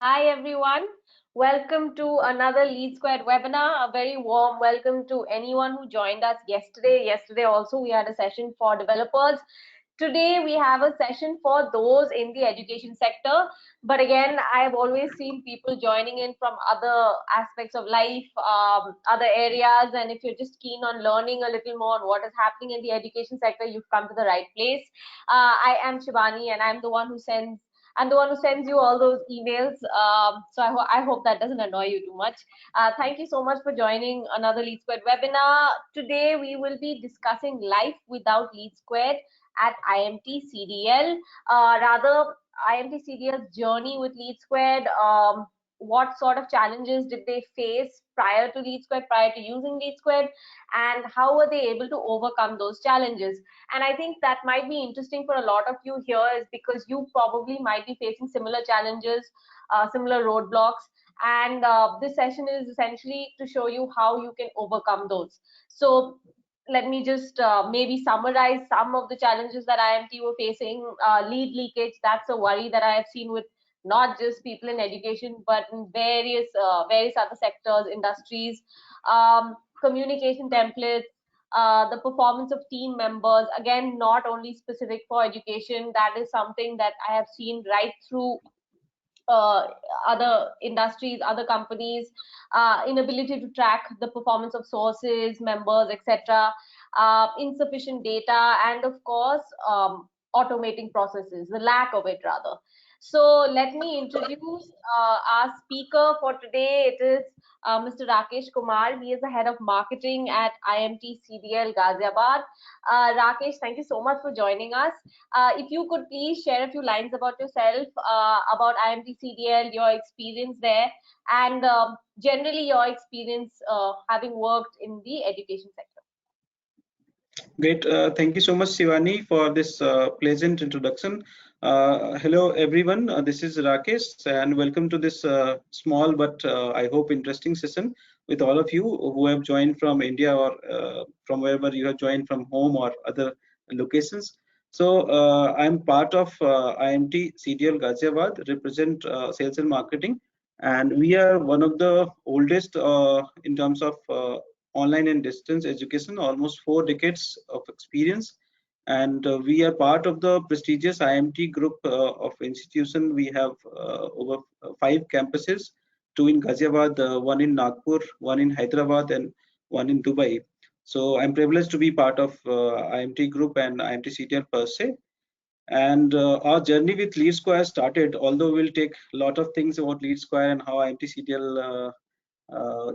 Hi everyone, welcome to another Lead Squared webinar. A very warm welcome to anyone who joined us yesterday. Yesterday also we had a session for developers. Today we have a session for those in the education sector. But again, I have always seen people joining in from other aspects of life, other areas. And if you're just keen on learning a little more on what is happening in the education sector, you've come to the right place. I am Shivani and I'm the one who sends you all those emails. So I hope that doesn't annoy you too much. Thank you so much for joining another Lead Squared webinar. Today we will be discussing life without Lead Squared at IMT CDL. Rather, IMT CDL's journey with Lead Squared. What sort of challenges did they face prior to Lead Squared, prior to using Lead Squared, and how were they able to overcome those challenges? And I think that might be interesting for a lot of you here is because you probably might be facing similar challenges, similar roadblocks. And this session is essentially to show you how you can overcome those. So let me just maybe summarize some of the challenges that IMT were facing. Lead leakage, that's a worry that I have seen with not just people in education, but in various other sectors, industries. Communication templates, the performance of team members, again, not only specific for education, that is something that I have seen right through uh, other industries, other companies, inability to track the performance of sources, members, etc., insufficient data, and of course, automating processes, the lack of it rather. So let me introduce our speaker for today. It is Mr. Rakesh Kumar. He is the head of marketing at IMT CDL Ghaziabad. Rakesh, thank you so much for joining us. If you could please share a few lines about yourself, about IMT CDL, your experience there, and generally your experience having worked in the education sector. Great. Thank you so much, Shivani, for this pleasant introduction. Hello, everyone. This is Rakesh, and welcome to this small but I hope interesting session with all of you who have joined from India or from wherever you have joined from home or other locations. So I'm part of IMT CDL Ghaziabad, represent sales and marketing, and we are one of the oldest in terms of online and distance education, almost 4 decades of experience. And we are part of the prestigious IMT group of institution. We have over 5 campuses, 2 in Ghaziabad, one in Nagpur, one in Hyderabad, and one in Dubai. So I'm privileged to be part of IMT group and IMT CTL per se. And our journey with Lead Square started, although we'll take a lot of things about Lead Square and how IMT CTL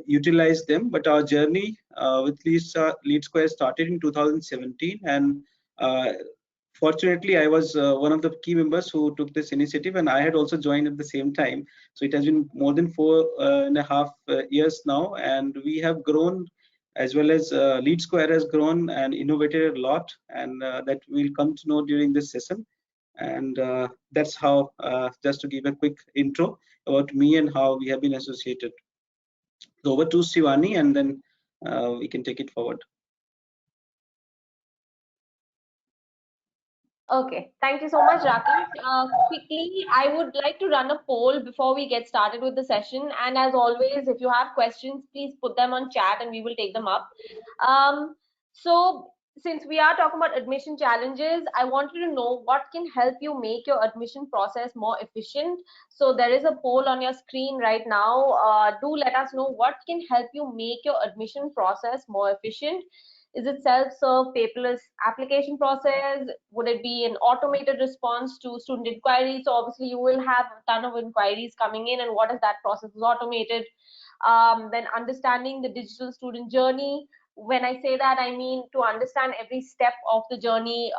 utilize them. But our journey with Lead Square started in 2017, and uh, fortunately, I was one of the key members who took this initiative, and I had also joined at the same time. So it has been more than 4.5 years now, and we have grown as well as Lead Square has grown and innovated a lot, and that we'll come to know during this session. And that's how, just to give a quick intro about me and how we have been associated. So over to Shivani, and then we can take it forward. Okay, thank you so much, Rakesh. Quickly, I would like to run a poll before we get started with the session. And as always, if you have questions, please put them on chat and we will take them up. So, since we are talking about admission challenges, I want you to know what can help you make your admission process more efficient. So, there is a poll on your screen right now. Do let us know what can help you make your admission process more efficient. Is it self-serve, paperless application process? Would it be an automated response to student inquiries? So obviously you will have a ton of inquiries coming in, and what if that process is automated? Then understanding the digital student journey. When I say that, I mean to understand every step of the journey,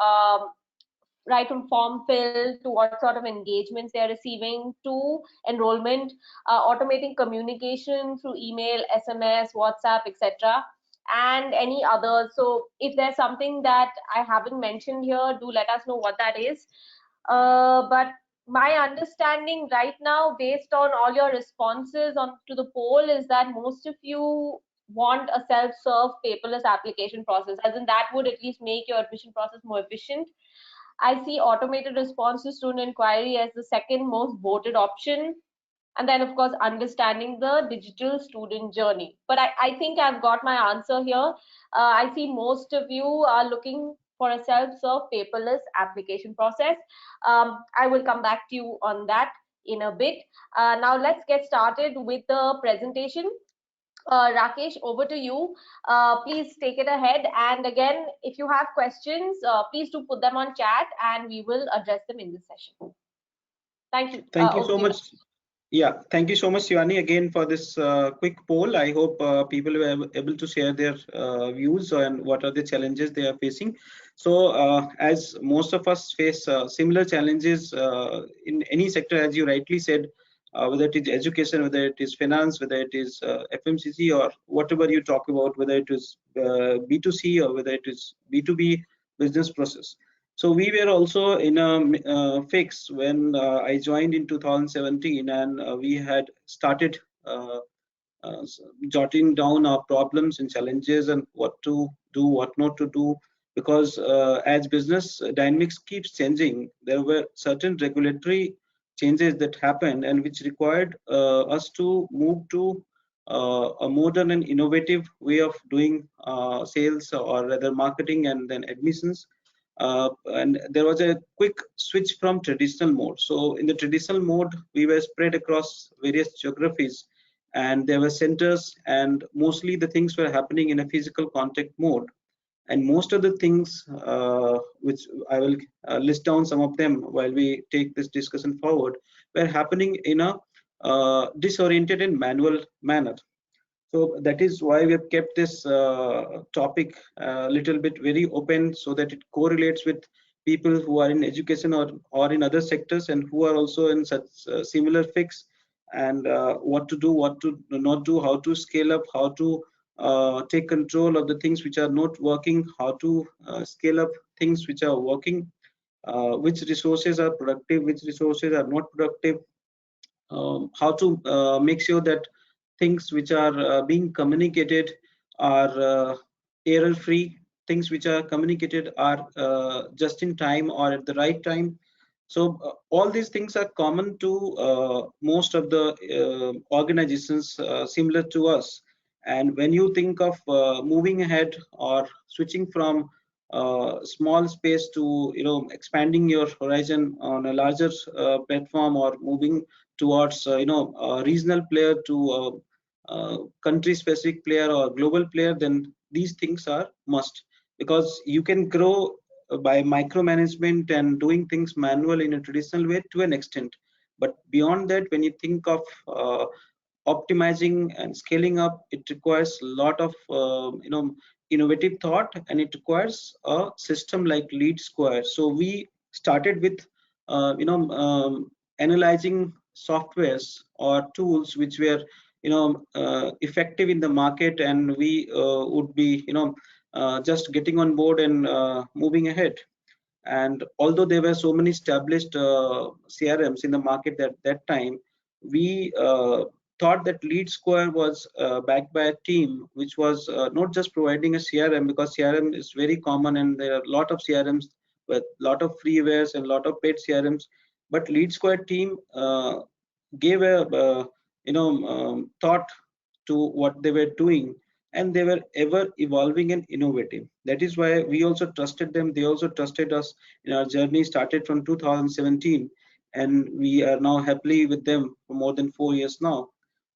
right from form fill to what sort of engagements they're receiving to enrollment, automating communication through email, SMS, WhatsApp, etc., and any others. So if there's something that I haven't mentioned here, do let us know what that is. But my understanding right now, based on all your responses on to the poll, is that most of you want a self-serve paperless application process, as in that would at least make your admission process more efficient. I see automated response to student inquiry as the second most voted option. And then, of course, understanding the digital student journey. But I think I've got my answer here. I see most of you are looking for a self-serve paperless application process. I will come back to you on that in a bit. Now let's get started with the presentation. Rakesh, over to you. Please take it ahead. And again, if you have questions, please do put them on chat and we will address them in this session. Thank you. Thank you Over so to you. much. Yeah, thank you so much, Shivani, again for this quick poll. I hope people were able to share their views on what are the challenges they are facing. So, as most of us face similar challenges in any sector, as you rightly said, whether it is education, whether it is finance, whether it is FMCG, or whatever you talk about, whether it is B2C or whether it is B2B business process. So we were also in a fix when I joined in 2017, and we had started uh, jotting down our problems and challenges and what to do, what not to do. Because as business dynamics keeps changing, there were certain regulatory changes that happened and which required us to move to a modern and innovative way of doing sales, or rather marketing and then admissions. And there was a quick switch from traditional mode. So in the traditional mode, we were spread across various geographies, and there were centers, and mostly the things were happening in a physical contact mode. And most of the things, which I will list down some of them while we take this discussion forward, were happening in a disoriented and manual manner. So that is why we have kept this topic a little bit very open, so that it correlates with people who are in education or in other sectors and who are also in such similar fix, and what to do, what to not do, how to scale up, how to take control of the things which are not working, how to scale up things which are working, which resources are productive, which resources are not productive, how to make sure that things which are being communicated are error free, things which are communicated are just in time or at the right time. So all these things are common to most of the organizations similar to us. And when you think of moving ahead or switching from small space to expanding your horizon on a larger platform, or moving towards a regional player to a country specific player or global player, then these things are must, because you can grow by micromanagement and doing things manual in a traditional way to an extent. But beyond that, when you think of optimizing and scaling up, it requires a lot of innovative thought, and it requires a system like Lead Square. So we started with analyzing softwares or tools which were effective in the market, and we would be just getting on board and moving ahead. And although there were so many established CRMs in the market at that time, we thought that Lead Square was backed by a team which was not just providing a CRM, because CRM is very common and there are a lot of CRMs with a lot of freewares and a lot of paid CRMs. But Lead Square team gave a thought to what they were doing, and they were ever evolving and innovative. That is why we also trusted them, they also trusted us. In our journey started from 2017, and we are now happily with them for more than 4 years now.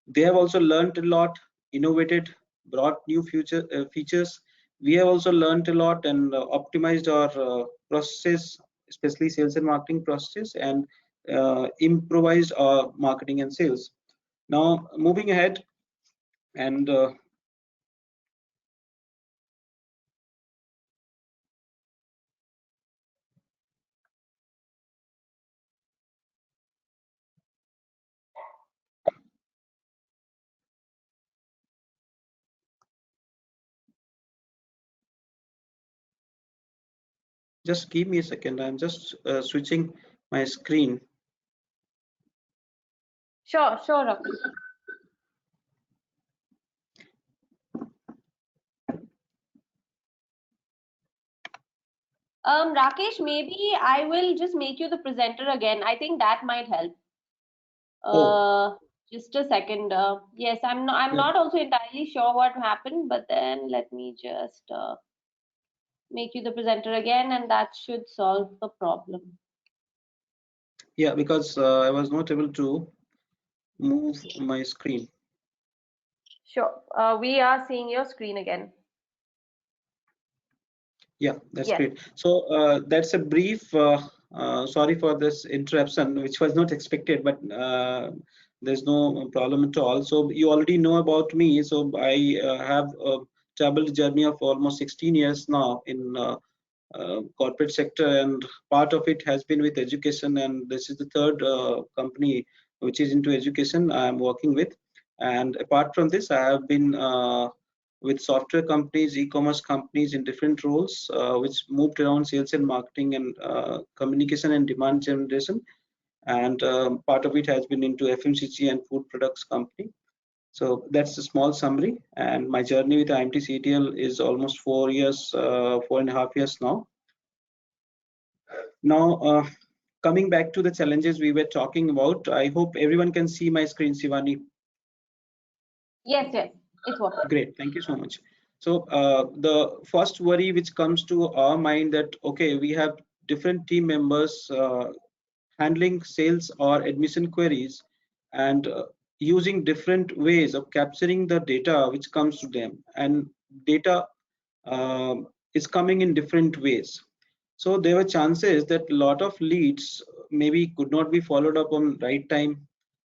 They have also learned a lot, innovated, brought new features. We have also learned a lot and optimized our processes, especially sales and marketing processes, and improvised our marketing and sales. Now moving ahead, and just give me a second. I'm just switching my screen. Sure, Rakesh. Rakesh, maybe I will just make you the presenter again. I think that might help. Just a second. Yes, I'm not also entirely sure what happened, but then let me just make you the presenter again, and that should solve the problem. Yeah, because I was not able to move my screen. Sure. We are seeing your screen again. Yeah, that's Yes. great. So that's a brief. Sorry for this interruption, which was not expected, but there's no problem at all. So you already know about me. So I have a traveled journey of almost 16 years now in corporate sector, and part of it has been with education, and this is the third company which is into education I am working with. And apart from this, I have been with software companies, e-commerce companies in different roles, which moved around sales and marketing and communication and demand generation. And part of it has been into FMCG and food products company. So that's a small summary. And my journey with IMT CTL is almost 4 years, 4.5 years now. Now, coming back to the challenges we were talking about, I hope everyone can see my screen, Shivani. Yes, yes, it's working. Great, thank you so much. So the first worry which comes to our mind that, okay, we have different team members handling sales or admission queries and using different ways of capturing the data which comes to them, and data is coming in different ways. So there were chances that a lot of leads maybe could not be followed up on right time.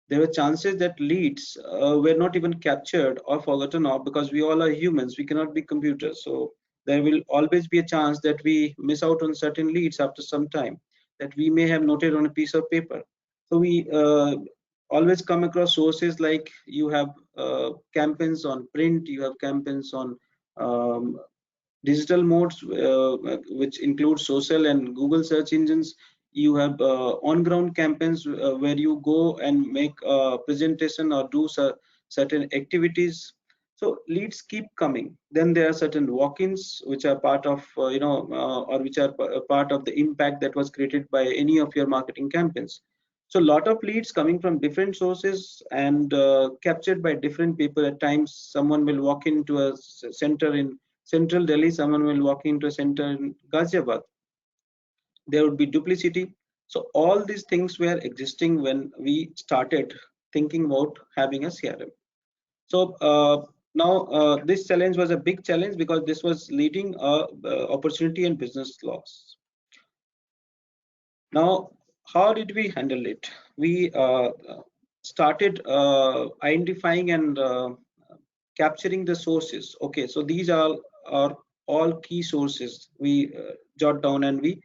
There were chances that leads were not even captured or forgotten of, because we all are humans, we cannot be computers. So there will always be a chance that we miss out on certain leads after some time that we may have noted on a piece of paper. So we always come across sources like you have campaigns on print, you have campaigns on digital modes, which include social and Google search engines. You have on-ground campaigns where you go and make a presentation or do certain activities. So leads keep coming. Then there are certain walk-ins which are part of, or which are part of the impact that was created by any of your marketing campaigns. So a lot of leads coming from different sources and captured by different people. At times, someone will walk into a center in Central Delhi, someone will walk into a center in Ghaziabad. There would be duplicity. So all these things were existing when we started thinking about having a CRM. So now this challenge was a big challenge because this was leading opportunity and business loss. Now, how did we handle it? We started identifying and capturing the sources. Okay, so these are all key sources we jot down, and we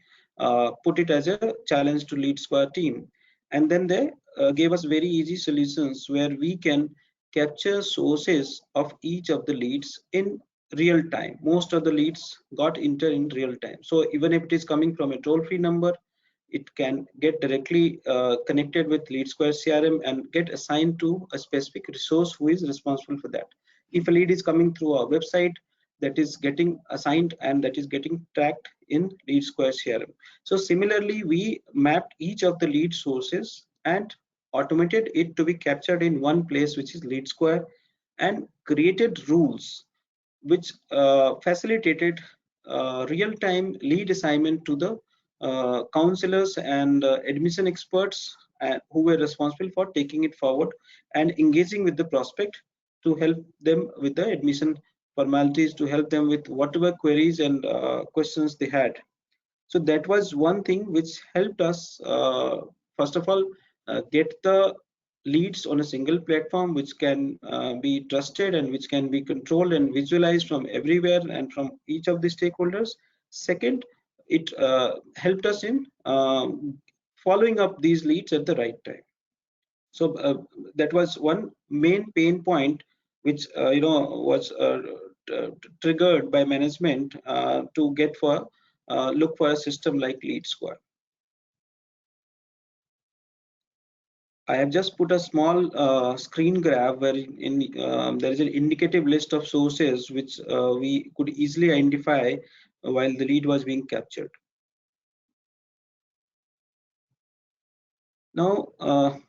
put it as a challenge to Lead Square team. And then they gave us very easy solutions where we can capture sources of each of the leads in real time. Most of the leads got entered in real time. So even if it is coming from a toll-free number, it can get directly connected with Lead Square CRM and get assigned to a specific resource who is responsible for that. If a lead is coming through our website, that is getting assigned and that is getting tracked in Lead Square CRM. So similarly, we mapped each of the lead sources and automated it to be captured in one place, which is Lead Square, and created rules which facilitated real-time lead assignment to the counselors and admission experts who were responsible for taking it forward and engaging with the prospect to help them with the admission formalities, to help them with whatever queries and questions they had. So that was one thing which helped us, first of all, get the leads on a single platform which can be trusted and which can be controlled and visualized from everywhere and from each of the stakeholders. Second, it helped us in following up these leads at the right time. So that was one main pain point which was triggered by management to get for look for a system like Lead Square. I have just put a small screen grab where there is an indicative list of sources which we could easily identify while the lead was being captured. Now,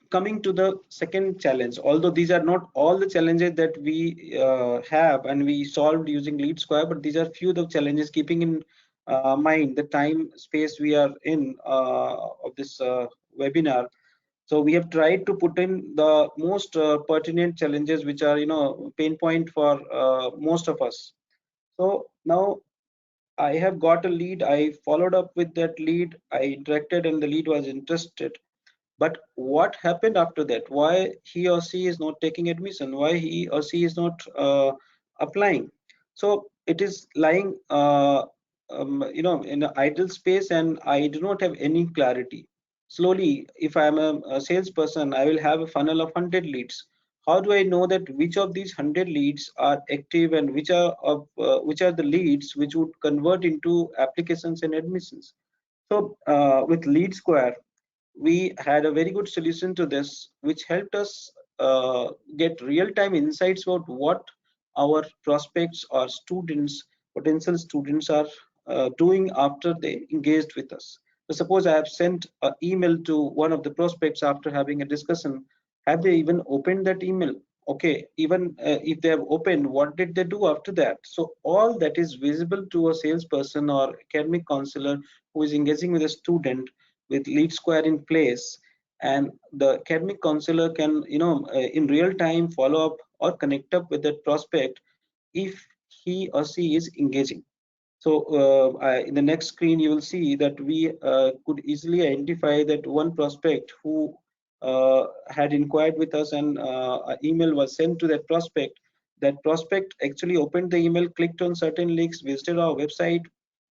coming to the second challenge, although these are not all the challenges that we have and we solved using Lead Square, but these are few of the challenges, keeping in mind the time space we are in of this webinar. So we have tried to put in the most pertinent challenges, which are, pain point for most of us. So now I have got a lead. I followed up with that lead. I interacted, and the lead was interested. But what happened after that? Why he or she is not taking admission? Why he or she is not applying? So it is lying, in an idle space, and I do not have any clarity. Slowly, if I am a salesperson, I will have a funnel of 100 leads. How do I know that which of these 100 leads are active, and which are the leads which would convert into applications and admissions? So with Lead Square, we had a very good solution to this, which helped us get real-time insights about what our prospects or students, potential students, are doing after they engaged with us. So suppose I have sent an email to one of the prospects after having a discussion. Have they even opened that email? Okay, even if they have opened, what did they do after that? So all that is visible to a salesperson or academic counselor who is engaging with a student with Lead Square in place, and the academic counselor can, in real time follow up or connect up with that prospect if he or she is engaging. So in the next screen, you will see that we could easily identify that one prospect who had inquired with us, and an email was sent to that prospect. That prospect actually opened the email, clicked on certain links, visited our website,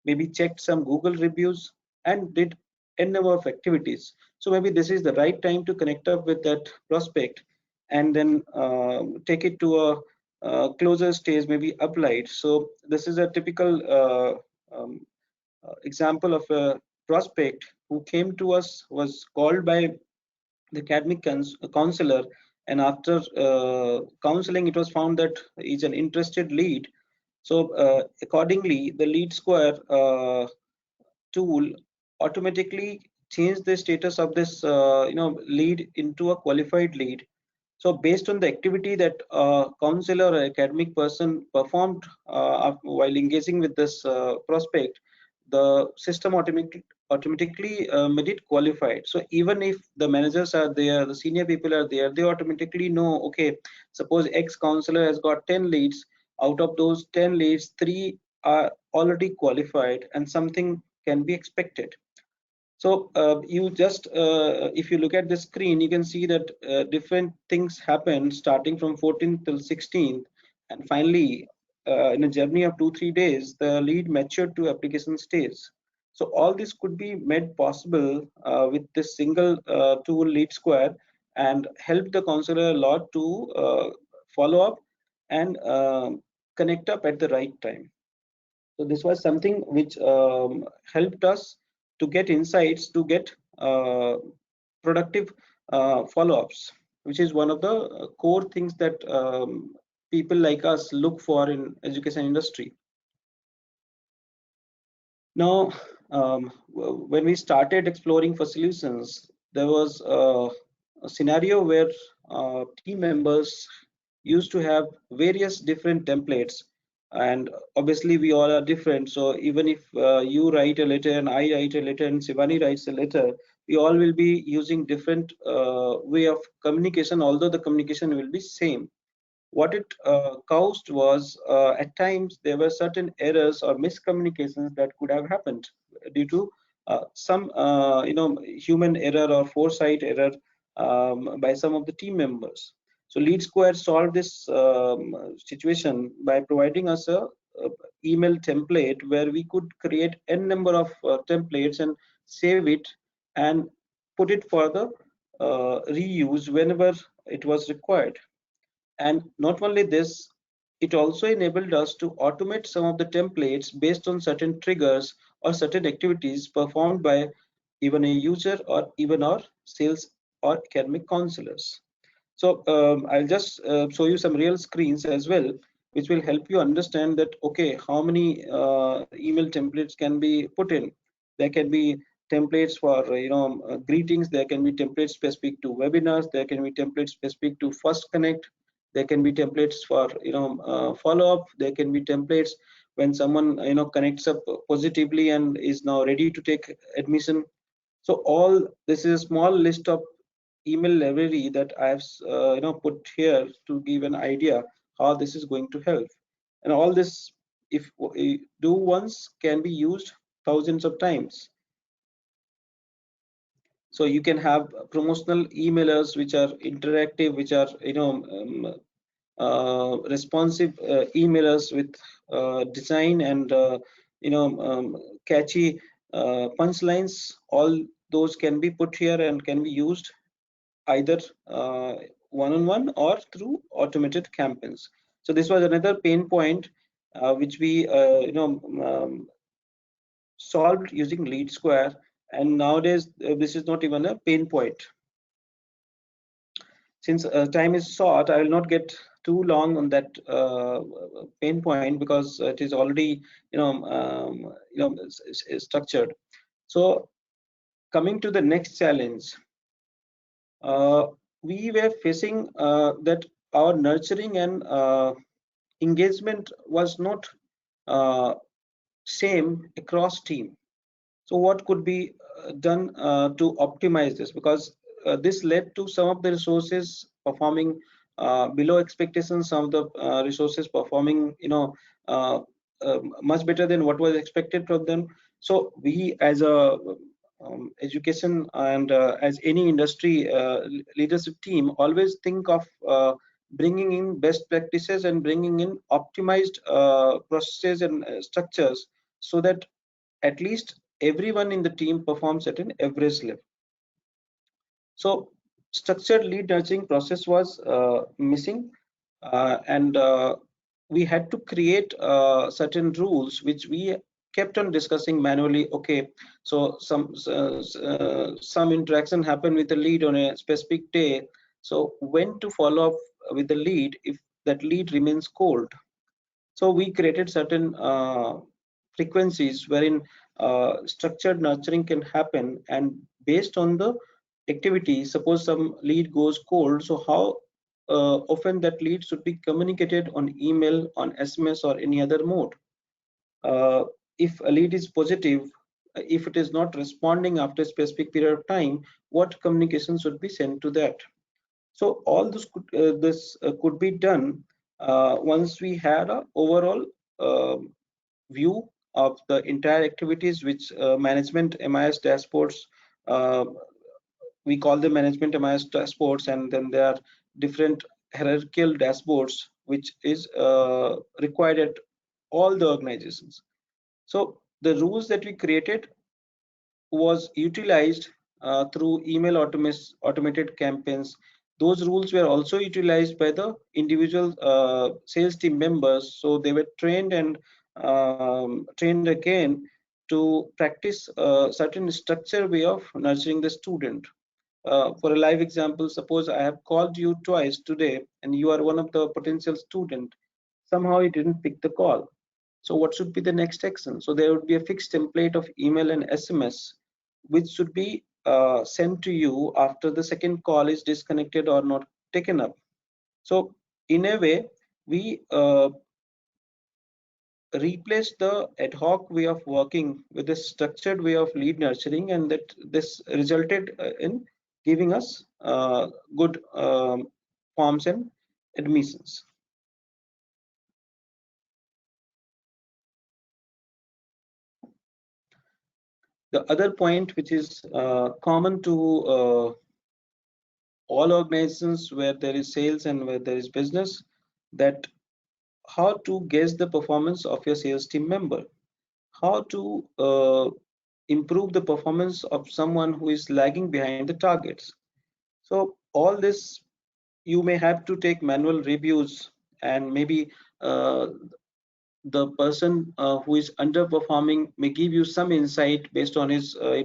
maybe checked some Google reviews, and did n number of activities. So maybe this is the right time to connect up with that prospect, and then take it to a closer stage, maybe applied. So this is a typical example of a prospect who came to us, was called by the academic counselor, and after counseling, it was found that he's an interested lead. So accordingly, the Lead Square tool automatically changed the status of this lead into a qualified lead. So based on the activity that counselor or academic person performed while engaging with this prospect, the system automatically made it qualified. So even if the managers are there, the senior people are there, they automatically know, okay, suppose X counselor has got 10 leads. Out of those 10 leads, 3 are already qualified, and something can be expected. So you just, if you look at the screen, you can see that different things happen starting from 14th till 16th, and finally, in a journey of 2-3 days, the lead matured to application stage. So all this could be made possible with this single tool, Lead Square, and help the counselor a lot to follow up and connect up at the right time. So this was something which helped us to get insights, to get productive follow-ups, which is one of the core things that people like us look for in education industry. Now, when we started exploring for solutions, there was a scenario where team members used to have various different templates, and obviously we all are different. So even if you write a letter and I write a letter and Shivani writes a letter, we all will be using different way of communication, although the communication will be same. What it caused was, at times there were certain errors or miscommunications that could have happened due to some human error or foresight error by some of the team members. So Lead Square solved this situation by providing us a email template where we could create n number of templates and save it and put it for the reuse whenever it was required. And not only this, it also enabled us to automate some of the templates based on certain triggers or certain activities performed by even a user or even our sales or academic counselors. So I'll just show you some real screens as well, which will help you understand that, okay, how many email templates can be put in. There can be templates for greetings, there can be templates specific to webinars, there can be templates specific to first connect, there can be templates for follow up, there can be templates when someone connects up positively and is now ready to take admission. So all this is a small list of email library that I have put here to give an idea how this is going to help. And all this, if do once, can be used thousands of times. So you can have promotional emailers which are interactive, which are responsive emailers with design and catchy punchlines. All those can be put here and can be used either one-on-one or through automated campaigns. So this was another pain point which we solved using Lead Square, and nowadays this is not even a pain point. Since time is short, I will not get too long on that pain point because it is already structured. So coming to the next challenge, we were facing that our nurturing and engagement was not same across team. So what could be done to optimize this? Because this led to some of the resources performing below expectations, some of the resources performing much better than what was expected from them. So we as a education and as any industry leadership team always think of bringing in best practices and bringing in optimized processes and structures so that at least everyone in the team performs at an average level. So structured lead nurturing process was missing, and we had to create certain rules which we kept on discussing manually. Okay, so some interaction happened with the lead on a specific day, so when to follow up with the lead if that lead remains cold. So we created certain frequencies wherein structured nurturing can happen, and based on the activity, suppose some lead goes cold, so how often that lead should be communicated on email, on SMS, or any other mode. If a lead is positive, if it is not responding after a specific period of time, what communication should be sent to that? So all this could be done once we had a overall view of the entire activities which management MIS dashboards, uh, we call them management MIS dashboards, and then there are different hierarchical dashboards which is required at all the organizations. So the rules that we created was utilized through email automated campaigns. Those rules were also utilized by the individual sales team members, so they were trained and trained again to practice a certain structure way of nurturing the student. For a live example, suppose I have called you twice today and you are one of the potential student. Somehow you didn't pick the call. So what should be the next action? So there would be a fixed template of email and SMS which should be sent to you after the second call is disconnected or not taken up. So in a way, we replace the ad hoc way of working with a structured way of lead nurturing, and that this resulted in giving us good forms and admissions. The other point which is common to all organizations where there is sales and where there is business, that how to gauge the performance of your sales team member, how to improve the performance of someone who is lagging behind the targets. So all this you may have to take manual reviews, and maybe the person who is underperforming may give you some insight based on his uh,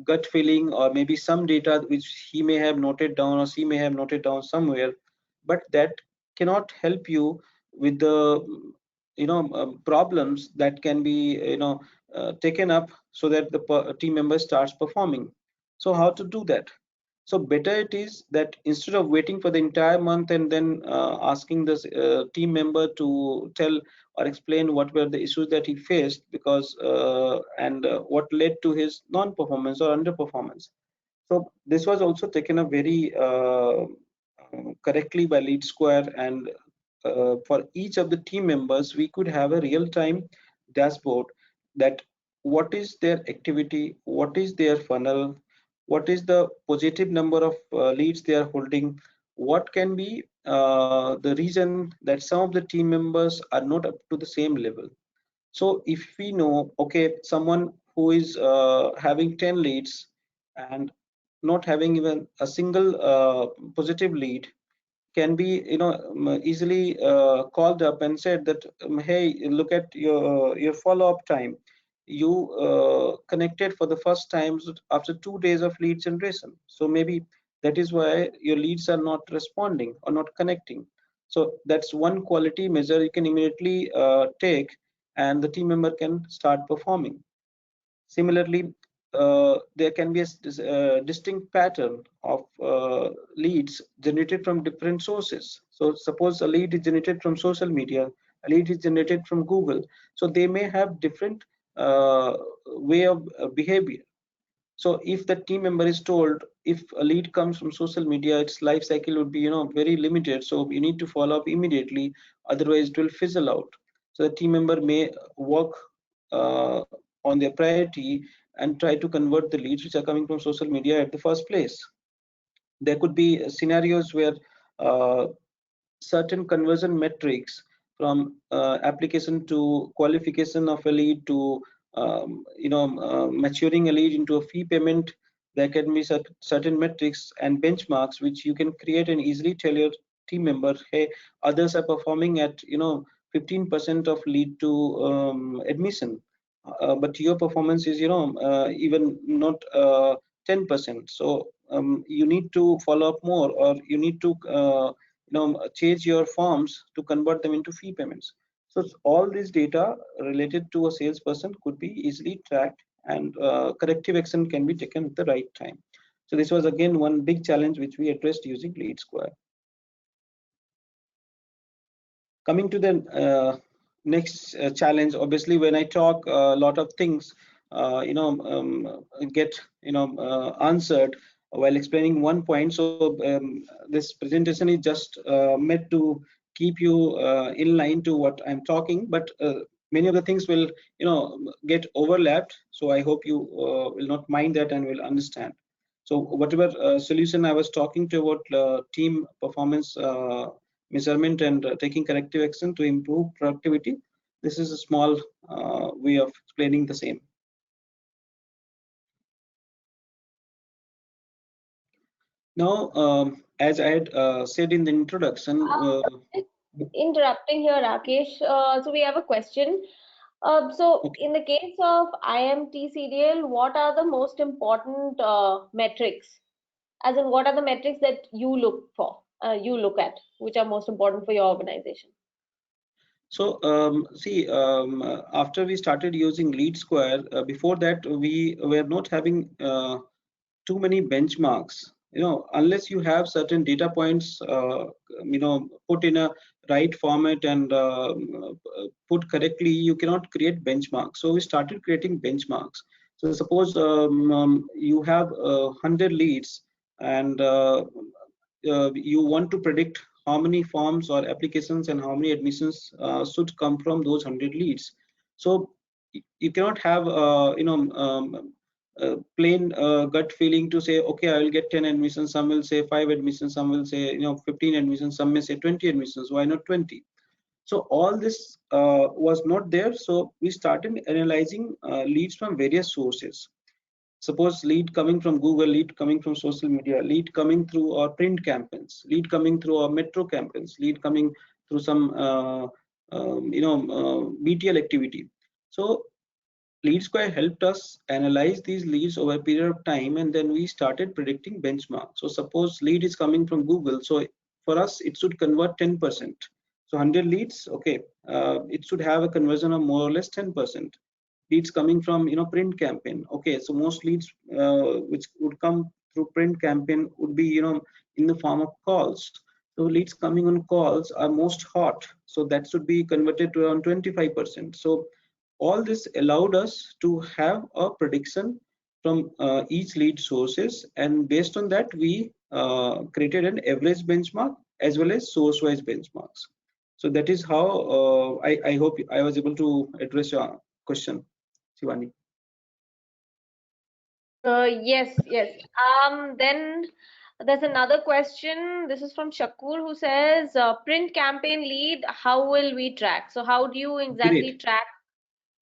gut feeling, or maybe some data which he may have noted down or she may have noted down somewhere, but that cannot help you with the problems that can be taken up so that the team member starts performing. So how to do that? So better it is that instead of waiting for the entire month and then asking this team member to tell or explain what were the issues that he faced because and what led to his non-performance or underperformance. So this was also taken up very correctly by Lead Square, and for each of the team members, we could have a real-time dashboard that what is their activity, what is their funnel, what is the positive number of leads they are holding, what can be the reason that some of the team members are not up to the same level. So if we know, okay, someone who is having 10 leads and not having even a single positive lead can be, easily called up and said that, hey, look at your follow-up time. You connected for the first time after 2 days of lead generation. So maybe that is why your leads are not responding or not connecting. So that's one quality measure you can immediately take, and the team member can start performing. Similarly, there can be a distinct pattern of leads generated from different sources. So suppose a lead is generated from social media, a lead is generated from Google. So they may have different way of behavior. So if the team member is told if a lead comes from social media, its life cycle would be very limited. So you need to follow up immediately, otherwise it will fizzle out. So the team member may work on their priority and try to convert the leads which are coming from social media at the first place. There could be scenarios where certain conversion metrics from application to qualification of a lead to maturing a lead into a fee payment. There can be certain metrics and benchmarks which you can create and easily tell your team member, hey, others are performing at 15% of lead to admission, but your performance is even not 10%. So you need to follow up more, or you need to change your forms to convert them into fee payments. So all this data related to a salesperson could be easily tracked, and corrective action can be taken at the right time. So this was again one big challenge which we addressed using Lead Square. Coming to the next challenge, obviously when I talk a lot of things get answered while explaining one point. So this presentation is just meant to keep you in line to what I'm talking, but many of the things will get overlapped. So I hope you will not mind that and will understand. So whatever solution I was talking to about team performance measurement and taking corrective action to improve productivity, this is a small way of explaining the same. Now, as I had said in the introduction, interrupting here, Rakesh. So we have a question. So okay. in the case of IMT CDL, what are the most important metrics? As in, what are the metrics that you look for, you look at, which are most important for your organization? So see, after we started using Lead Square, before that we were not having too many benchmarks. Unless you have certain data points, put in a right format and put correctly, you cannot create benchmarks. So we started creating benchmarks. So suppose you have 100 leads, and you want to predict how many forms or applications and how many admissions should come from those 100 leads. So you cannot have plain gut feeling to say, okay, I will get 10 admissions, some will say 5 admissions, some will say 15 admissions, some may say 20 admissions. Why not 20? So all this was not there. So we started analyzing leads from various sources. Suppose lead coming from Google, lead coming from social media, lead coming through our print campaigns, lead coming through our metro campaigns, lead coming through some BTL activity. So Lead Square helped us analyze these leads over a period of time, and then we started predicting benchmarks. So suppose lead is coming from Google, so for us it should convert 10%. So 100 leads, okay, it should have a conversion of more or less 10%. leads coming from print campaign. Okay, so most leads which would come through print campaign would be in the form of calls. So leads coming on calls are most hot, so that should be converted to around 25%. So all this allowed us to have a prediction from each lead sources, and based on that we created an average benchmark as well as source wise benchmarks. So that is how I hope I was able to address your question, Shivani. Yes, yes. Then there's another question. This is from Shakur, who says, print campaign lead, how will we track? So how do you exactly Great. track?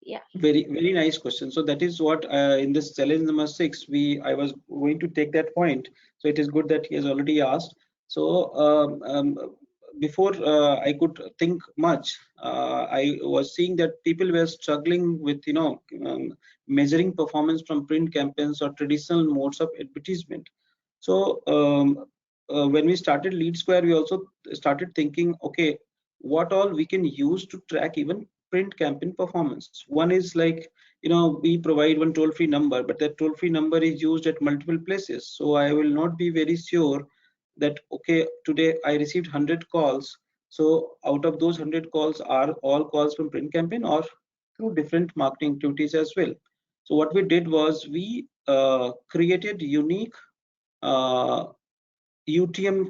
Yeah. Very nice question. So that is what in this challenge number 6 I was going to take that point. So it is good that he has already asked. So before I could think much, I was seeing that people were struggling with measuring performance from print campaigns or traditional modes of advertisement. So when we started Lead Square, we also started thinking, okay, what all we can use to track even print campaign performance. One is like, we provide one toll-free number, but that toll-free number is used at multiple places. So I will not be very sure that, okay, today I received 100 calls. So out of those 100 calls, are all calls from print campaign or through different marketing activities as well. So what we did was we created unique UTM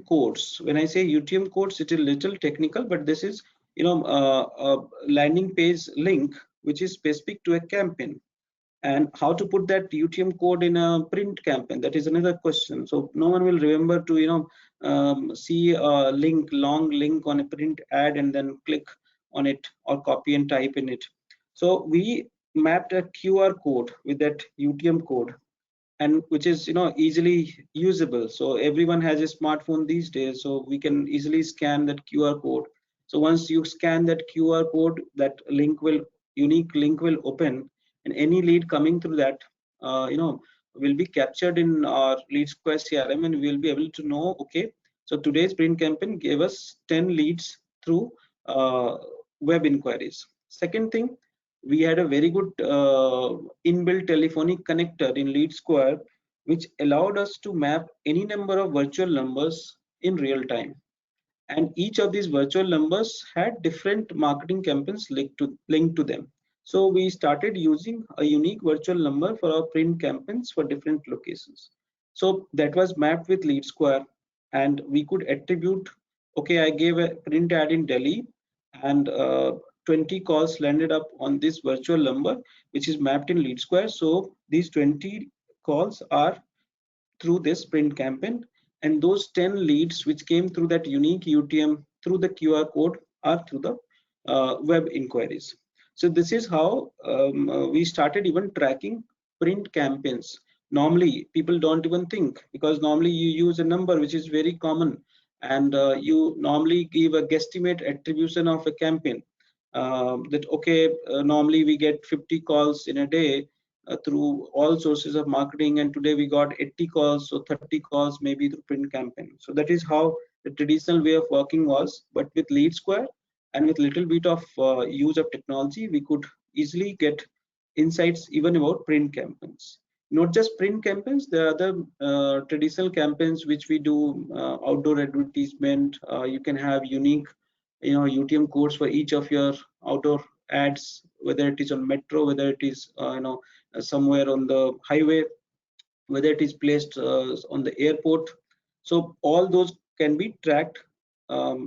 codes. When I say UTM codes, it is a little technical, but this is a landing page link which is specific to a campaign. And how to put that UTM code in a print campaign, that is another question. So no one will remember to see a long link on a print ad and then click on it or copy and type in it. So we mapped a QR code with that UTM code, and which is easily usable. So everyone has a smartphone these days, so we can easily scan that QR code. So once you scan that QR code, that unique link will open, and any lead coming through that will be captured in our Lead Square CRM, and we'll be able to know, okay, so today's print campaign gave us 10 leads through web inquiries. Second thing, we had a very good inbuilt telephonic connector in Lead Square, which allowed us to map any number of virtual numbers in real time. And each of these virtual numbers had different marketing campaigns linked to them. So we started using a unique virtual number for our print campaigns for different locations. So that was mapped with Lead Square, and we could attribute, okay, I gave a print ad in Delhi, and 20 calls landed up on this virtual number, which is mapped in Lead Square. So these 20 calls are through this print campaign, and those 10 leads which came through that unique UTM through the QR code are through the web inquiries. So this is how we started even tracking print campaigns. Normally people don't even think, because normally you use a number which is very common, and you normally give a guesstimate attribution of a campaign, that okay, normally we get 50 calls in a day through all sources of marketing, and today we got 80 calls, so 30 calls maybe through print campaign. So that is how the traditional way of working was. But with Lead Square and with little bit of use of technology, we could easily get insights even about print campaigns. Not just print campaigns, there are other traditional campaigns which we do, outdoor advertisement. You can have unique UTM codes for each of your outdoor ads, whether it is on metro, whether it is somewhere on the highway, whether it is placed on the airport. So all those can be tracked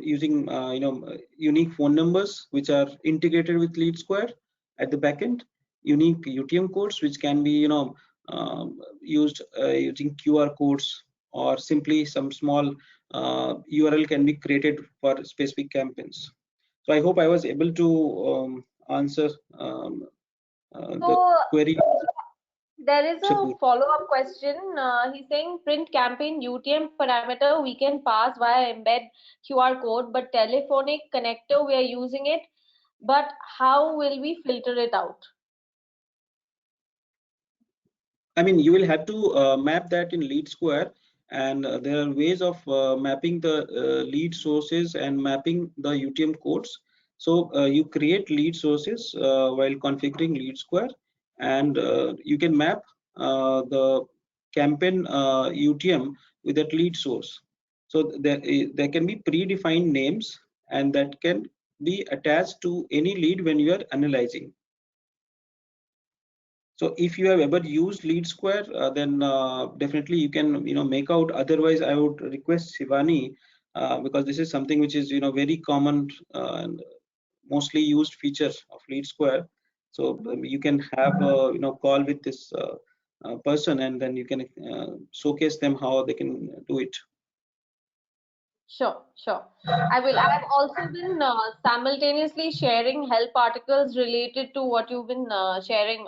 using unique phone numbers which are integrated with Lead Square at the backend, unique UTM codes which can be used using QR codes, or simply some small URL can be created for specific campaigns. So I hope I was able to answer the query. There is a Shakur. follow-up question. He's saying print campaign UTM parameter we can pass via embed QR code, but telephonic connector we are using it. But how will we filter it out? I mean, you will have to map that in Lead Square, and there are ways of mapping the lead sources and mapping the UTM codes. So you create lead sources while configuring Lead Square, and you can map the campaign UTM with that lead source. So there can be predefined names, and that can be attached to any lead when you are analyzing. So if you have ever used LeadSquare, then definitely you can make out. Otherwise, I would request Shivani, because this is something which is very common and mostly used feature of LeadSquare. So you can have a call with this person, and then you can showcase them how they can do it. Sure, sure. I will. I have also been simultaneously sharing help articles related to what you've been sharing,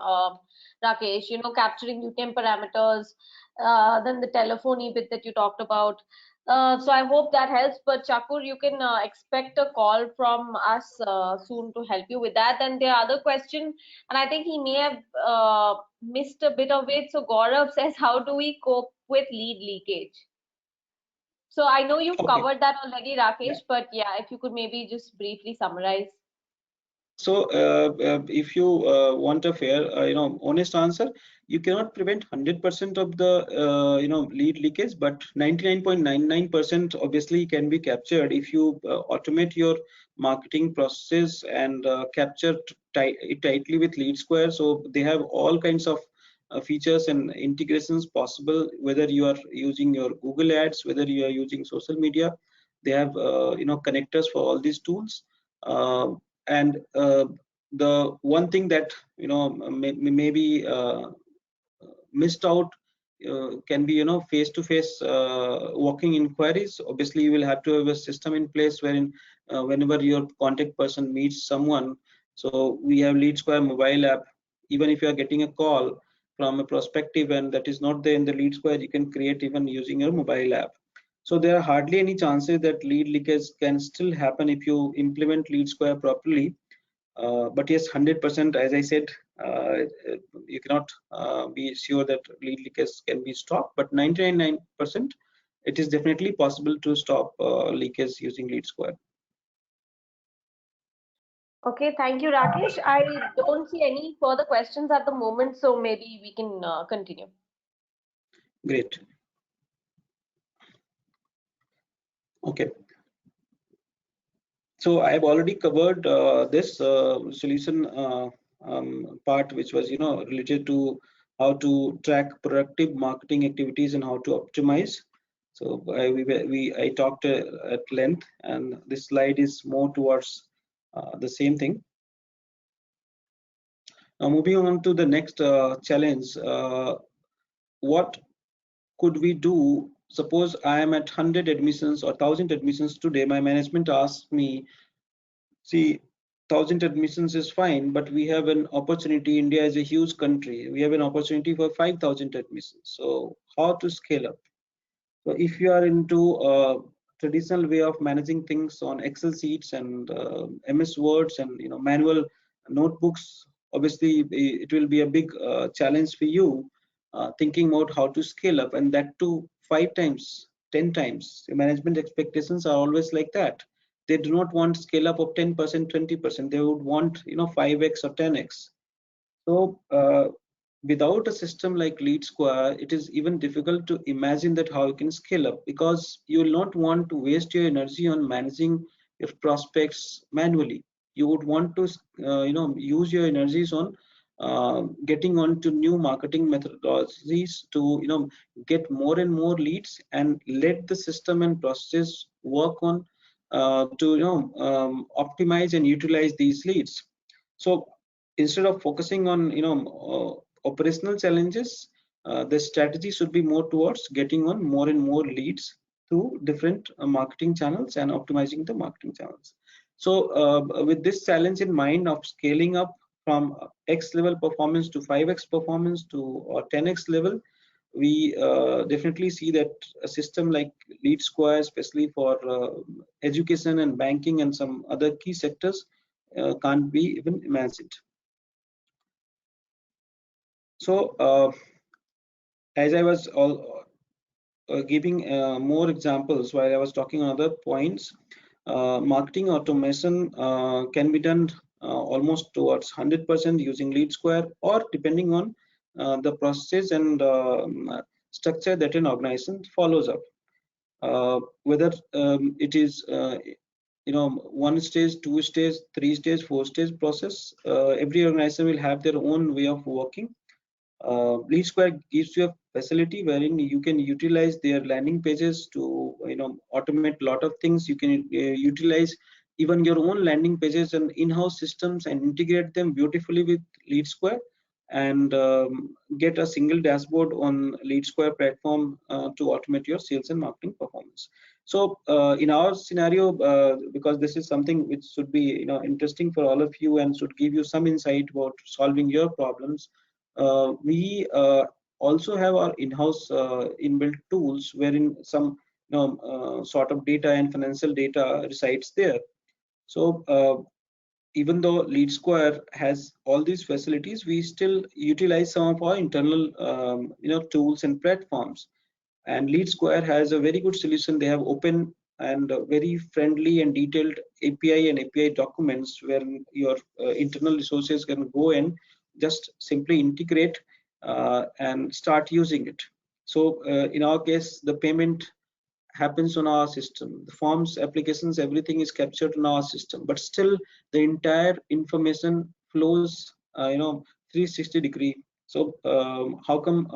Rakesh. Capturing UTM parameters, then the telephony bit that you talked about. So I hope that helps. But Chakur, you can expect a call from us soon to help you with that. Then the other question, and I think he may have missed a bit of it. So Gaurav says, how do we cope with lead leakage? So I know you've Okay. covered that already, Yeah. Rakesh, but yeah, if you could maybe just briefly summarize. So if you want a fair, honest answer, you cannot prevent 100% of the lead leakage, but 99.99% obviously can be captured if you automate your marketing process and capture it tightly with LeadSquare. So they have all kinds of features and integrations possible, whether you are using your Google Ads, whether you are using social media. They have connectors for all these tools. And the one thing that maybe missed out can be face-to-face walking inquiries. Obviously you will have to have a system in place wherein whenever your contact person meets someone, so we have LeadSquare mobile app. Even if you are getting a call from a prospective and that is not there in the LeadSquare, you can create even using your mobile app. So there are hardly any chances that lead leakage can still happen if you implement LeadSquare properly. But yes, 100%, as I said, you cannot be sure that lead leakage can be stopped, but 99% it is definitely possible to stop leakage using LeadSquare. Okay, thank you, Rakesh. I don't see any further questions at the moment, so maybe we can continue. Great. Okay. So I have already covered this solution part, which was related to how to track productive marketing activities and how to optimize. So I talked at length, and this slide is more towards the same thing. Now moving on to the next challenge. What could we do? Suppose I am at 100 admissions or 1,000 admissions today. My management asks me, see, 1,000 admissions is fine, but we have an opportunity. India is a huge country. We have an opportunity for 5,000 admissions. So how to scale up? So if you are into a traditional way of managing things on Excel sheets and MS Words and manual notebooks, obviously it will be a big challenge for you thinking about how to scale up, and that too 5 times, 10 times. The management expectations are always like that. They do not want scale up of 10%, 20%. They would want 5x or 10x. So without a system like LeadSquare, it is even difficult to imagine that how you can scale up, because you will not want to waste your energy on managing your prospects manually. You would want to use your energies on getting on to new marketing methodologies to get more and more leads, and let the system and processes work on to optimize and utilize these leads. So instead of focusing on operational challenges, the strategy should be more towards getting on more and more leads through different marketing channels and optimizing the marketing channels. So with this challenge in mind of scaling up from X level performance to 5x performance to or 10x level, we definitely see that a system like LeadSquare, especially for education and banking and some other key sectors, can't be even imagined. So as I was giving more examples while I was talking on other points, marketing automation can be done almost towards 100% using Lead Square, or depending on the processes and structure that an organization follows up. Whether it is one stage, two stage, three stage, four stage process, every organization will have their own way of working. Lead Square gives you a facility wherein you can utilize their landing pages to automate a lot of things. You can utilize even your own landing pages and in-house systems and integrate them beautifully with Lead Square, and get a single dashboard on Lead Square platform to automate your sales and marketing performance. So in our scenario, because this is something which should be interesting for all of you and should give you some insight about solving your problems, we also have our in-house inbuilt tools wherein some sort of data and financial data resides there. So even though Lead Square has all these facilities, we still utilize some of our internal tools and platforms. And Lead Square has a very good solution. They have open and very friendly and detailed API and API documents where your internal resources can go and just simply integrate and start using it. So in our case, the payment happens on our system, the forms, applications, everything is captured in our system, but still the entire information flows 360 degree. So how come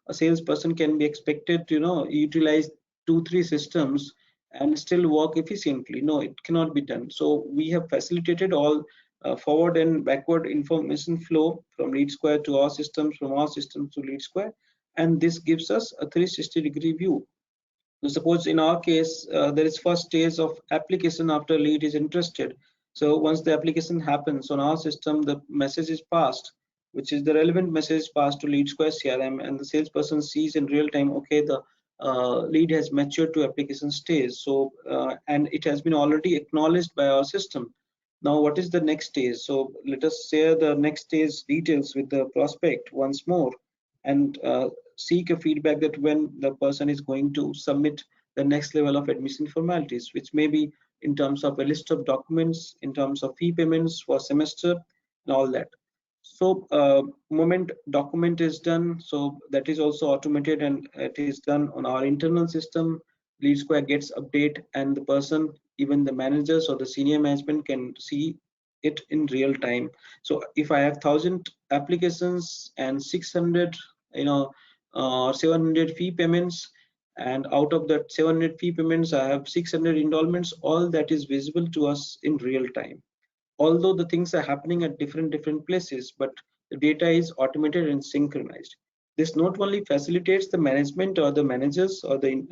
a salesperson can be expected to utilize 2-3 systems and still work efficiently? No, it cannot be done. So we have facilitated all forward and backward information flow from Lead Square to our systems, from our systems to Lead Square, and this gives us a 360 degree view. So suppose in our case, there is first stage of application after lead is interested. So once the application happens on our system, the message is passed, which is the relevant message passed to Lead Square CRM, and the salesperson sees in real time, okay, the lead has matured to application stage. So and it has been already acknowledged by our system. Now what is the next stage? So let us share the next stage details with the prospect once more, and seek a feedback that when the person is going to submit the next level of admission formalities, which may be in terms of a list of documents, in terms of fee payments for semester and all that. So moment document is done, so that is also automated and it is done on our internal system. Lead Square gets update, and the person, even the managers or the senior management, can see it in real time. So if I have 1,000 applications and 600 700 fee payments, and out of that 700 fee payments I have 600 enrollments, all that is visible to us in real time. Although the things are happening at different places, but the data is automated and synchronized. This not only facilitates the management or the managers or the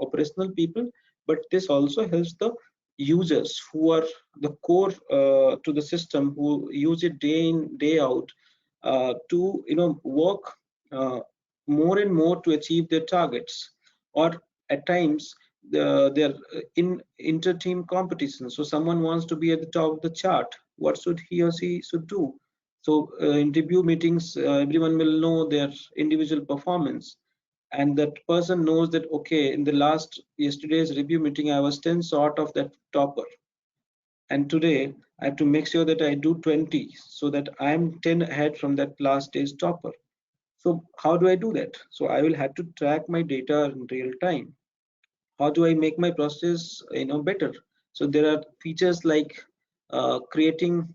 operational people, but this also helps the users who are the core to the system, who use it day in day out to work more and more to achieve their targets. Or at times they're in inter-team competition, so someone wants to be at the top of the chart. What should he or she should do? So in review meetings, everyone will know their individual performance, and that person knows that, okay, in the yesterday's review meeting I was 10 short of that topper, and today I have to make sure that I do 20 so that I'm 10 ahead from that last day's topper. So how do I do that? So I will have to track my data in real time. How do I make my process better? So there are features like creating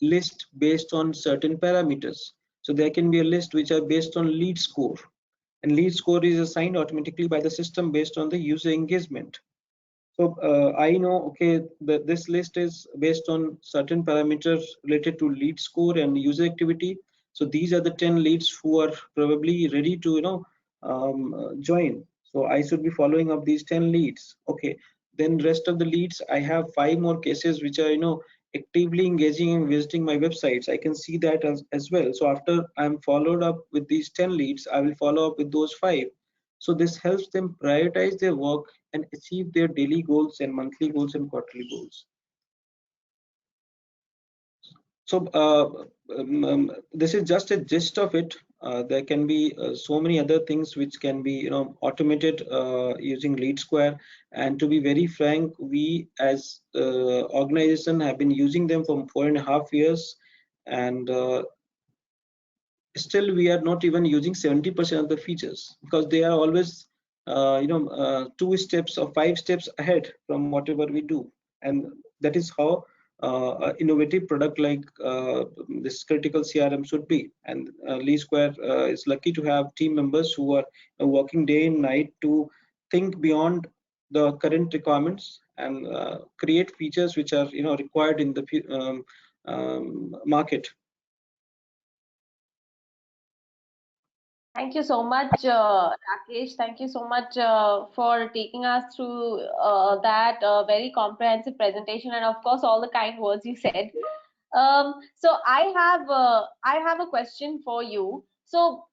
list based on certain parameters. So there can be a list which are based on lead score, and lead score is assigned automatically by the system based on the user engagement. So I know, okay, this list is based on certain parameters related to lead score and user activity. So these are the 10 leads who are probably ready to join. So I should be following up these 10 leads. Okay, then rest of the leads, I have 5 more cases which are actively engaging and visiting my websites. I can see that as well. So after I'm followed up with these 10 leads, I will follow up with those 5. So this helps them prioritize their work and achieve their daily goals and monthly goals and quarterly goals. So this is just a gist of it. there can be so many other things which can be automated using Lead Square. And to be very frank, we as organization have been using them for 4.5 years, and still we are not even using 70% of the features, because they are always 2 steps or 5 steps ahead from whatever we do. And that is how innovative product like this critical CRM should be. And Lead Square is lucky to have team members who are working day and night to think beyond the current requirements and create features which are required in the market. Thank you so much, Rakesh. Thank you so much for taking us through that very comprehensive presentation, and of course, all the kind words you said. So I have a question for you. So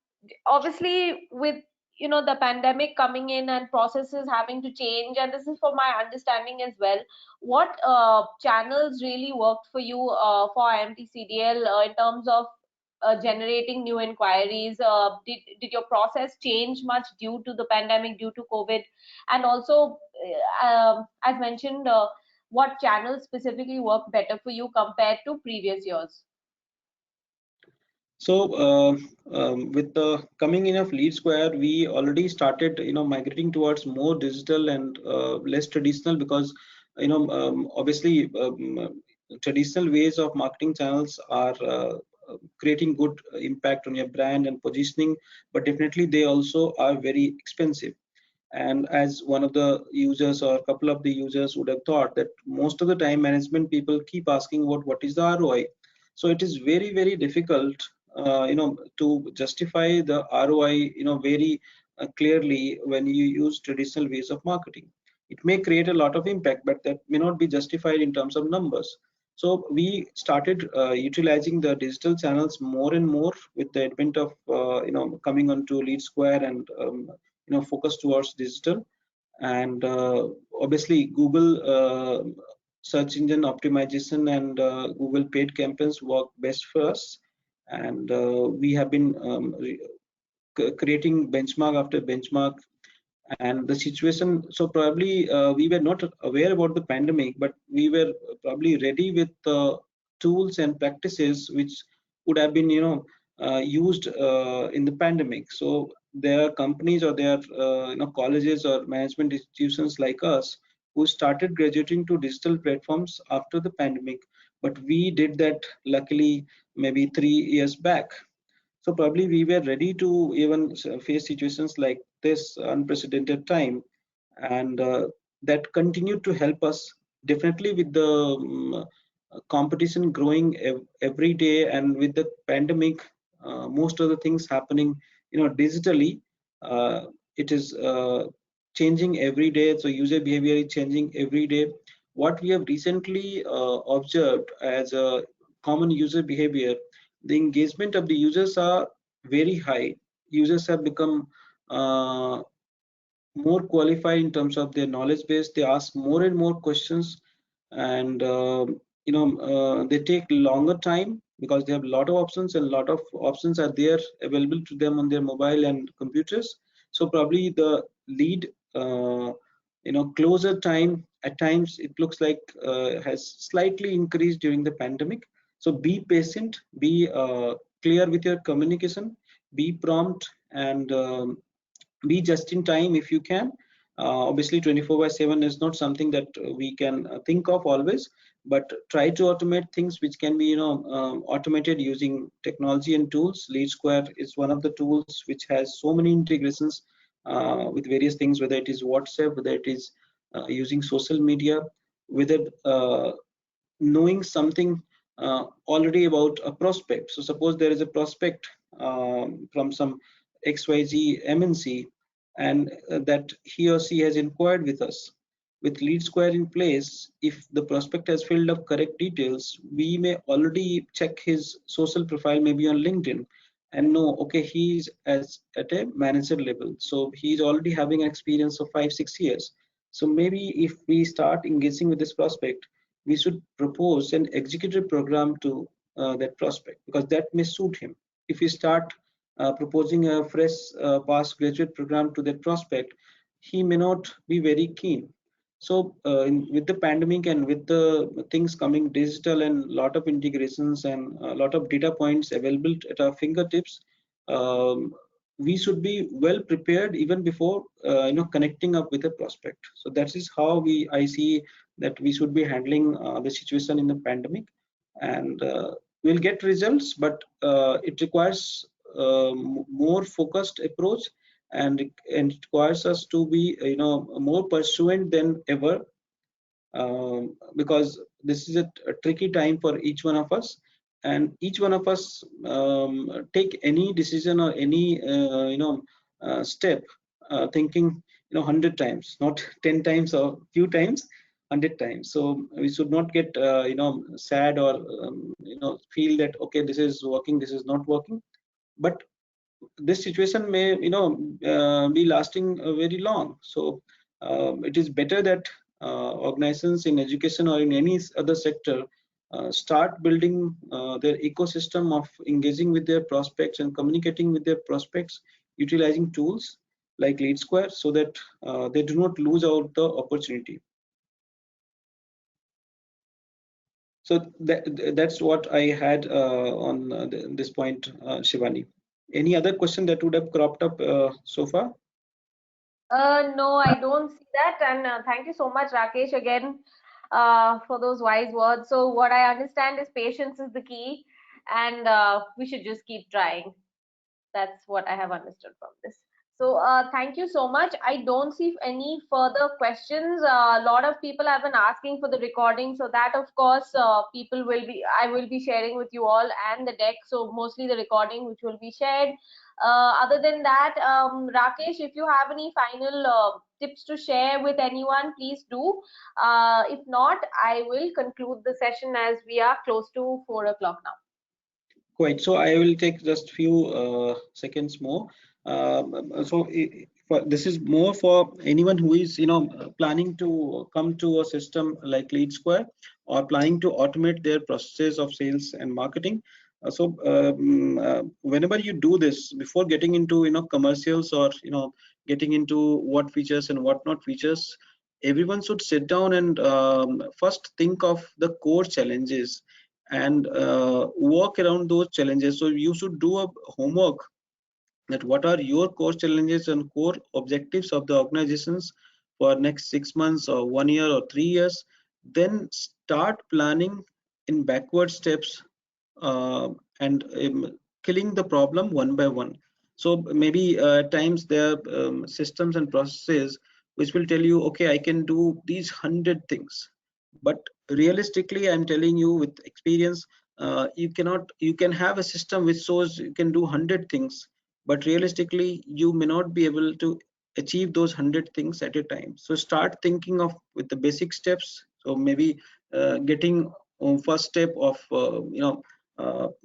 obviously, with the pandemic coming in and processes having to change, and this is for my understanding as well, what channels really worked for you for IMT-CDL in terms of generating new inquiries? Did your process change much due to the pandemic, due to COVID? And also, as mentioned, what channels specifically work better for you compared to previous years? So with the coming in of Lead Square, we already started migrating towards more digital and less traditional, because obviously traditional ways of marketing channels are creating good impact on your brand and positioning, but definitely they also are very expensive. And as one of the users or a couple of the users would have thought, that most of the time management people keep asking about what is the ROI. So it is very, very difficult to justify the ROI very clearly when you use traditional ways of marketing. It may create a lot of impact, but that may not be justified in terms of numbers. So we started utilizing the digital channels more and more with the advent of coming onto Lead Square and focus towards digital. And obviously Google search engine optimization and Google paid campaigns work best for us. And we have been creating benchmark after benchmark. And the situation, so probably we were not aware about the pandemic, but we were probably ready with tools and practices which would have been used in the pandemic. So there are companies, or there are colleges or management institutions like us who started graduating to digital platforms after the pandemic, but we did that luckily maybe 3 years back. So probably we were ready to even face situations like this unprecedented time, and that continued to help us definitely with the competition growing every day, and with the pandemic, most of the things happening digitally. It is changing every day, so user behavior is changing every day. What we have recently observed as a common user behavior, the engagement of the users are very high. Users have become more qualified in terms of their knowledge base. They ask more and more questions, and they take longer time because they have a lot of options, and a lot of options are there available to them on their mobile and computers. So probably the lead closer time at times, it looks like has slightly increased during the pandemic. So be patient, be clear with your communication, be prompt, and be just in time if you can. Obviously 24/7 is not something that we can think of always, but try to automate things which can be automated using technology and tools. Lead Square is one of the tools which has so many integrations with various things, whether it is WhatsApp, whether it is using social media, whether knowing something already about a prospect. So suppose there is a prospect from some XYZ MNC, and that he or she has inquired with us. With Lead Square in place, if the prospect has filled up correct details, we may already check his social profile, maybe on LinkedIn, and know, okay, he's at a manager level, so he's already having an experience of 5-6 years. So maybe if we start engaging with this prospect, we should propose an executive program to that prospect, because that may suit him. If we start proposing a fresh past graduate program to their prospect, he may not be very keen. So with the pandemic and with the things coming digital and lot of integrations and a lot of data points available at our fingertips, um, we should be well prepared even before connecting up with a prospect. So that is how I see that we should be handling the situation in the pandemic, and we'll get results, but it requires more focused approach, and it requires us to be more pursuant than ever, because this is a tricky time for each one of us, and each one of us take any decision or any step thinking 100 times, not 10 times or few times, 100 times. So we should not get sad or feel that okay, this is working, this is not working. But this situation may be lasting very long. So it is better that organizations in education or in any other sector start building their ecosystem of engaging with their prospects and communicating with their prospects, utilizing tools like LeadSquare, so that they do not lose out the opportunity. So that's what I had on this point, Shivani. Any other question that would have cropped up so far? No, I don't see that. And thank you so much, Rakesh, again for those wise words. So what I understand is patience is the key, and we should just keep trying. That's what I have understood from this. So thank you so much. I don't see any further questions. A lot of people have been asking for the recording, so that of course I will be sharing with you all and the deck. So mostly the recording which will be shared. Other than that, Rakesh, if you have any final tips to share with anyone, please do. If not, I will conclude the session as we are close to 4 o'clock now. Quite. So I will take just few seconds more. This is more for anyone who is planning to come to a system like LeadSquare, or planning to automate their processes of sales and marketing. Whenever you do this, before getting into commercials, or getting into what features and what not features, everyone should sit down and first think of the core challenges and work around those challenges. So you should do a homework that what are your core challenges and core objectives of the organizations for next 6 months or 1 year or 3 years. Then start planning in backward steps, and killing the problem one by one. So maybe at times there are systems and processes which will tell you, okay, I can do these 100 things, but realistically I'm telling you with experience, you can have a system which shows you can do 100 things, but realistically you may not be able to achieve those 100 things at a time. So start thinking of with the basic steps. So maybe getting first step of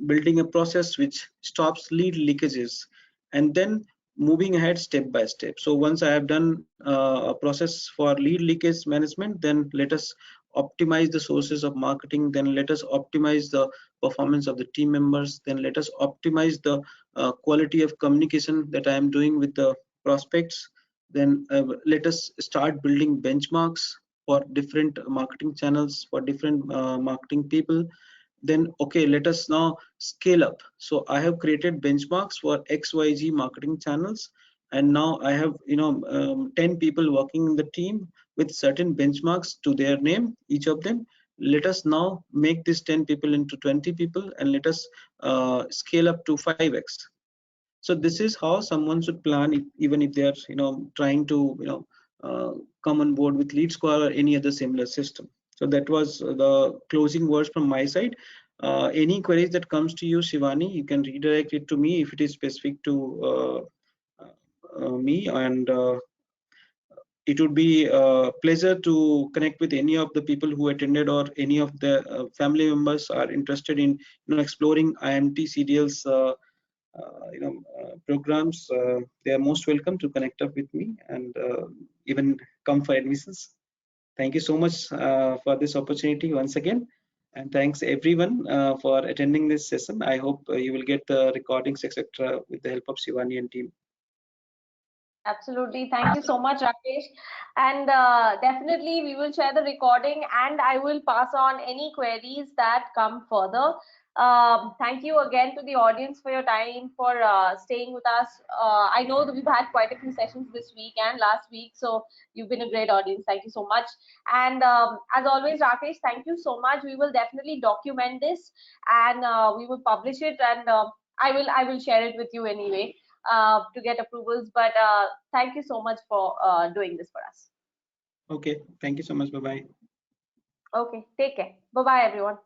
building a process which stops lead leakages, and then moving ahead step by step. So once I have done a process for lead leakage management, then let us optimize the sources of marketing, then let us optimize the performance of the team members, then let us optimize the quality of communication that I am doing with the prospects, then let us start building benchmarks for different marketing channels, for different marketing people. Then okay, let us now scale up. So I have created benchmarks for XYZ marketing channels, and now I have 10 people working in the team with certain benchmarks to their name, each of them. Let us now make these 10 people into 20 people, and let us scale up to 5x. So this is how someone should plan, even if they are trying to come on board with LeadSquare or any other similar system. So that was the closing words from my side. Any queries that comes to you, Shivani, you can redirect it to me if it is specific to me, and it would be a pleasure to connect with any of the people who attended, or any of the family members are interested in exploring IMT CDL's programs. They are most welcome to connect up with me, and even come for admissions. Thank you so much for this opportunity once again. And thanks everyone for attending this session. I hope you will get the recordings, etc., with the help of Shivani and team. Absolutely. Thank you so much, Rakesh. And definitely we will share the recording and I will pass on any queries that come further. Thank you again to the audience for your time, for staying with us. I know that we've had quite a few sessions this week and last week, so you've been a great audience. Thank you so much. And as always, Rakesh, thank you so much. We will definitely document this and we will publish it, and I will share it with you anyway to get approvals. But thank you so much for doing this for us. Okay, thank you so much. Bye-bye. Okay, take care. Bye-bye, everyone.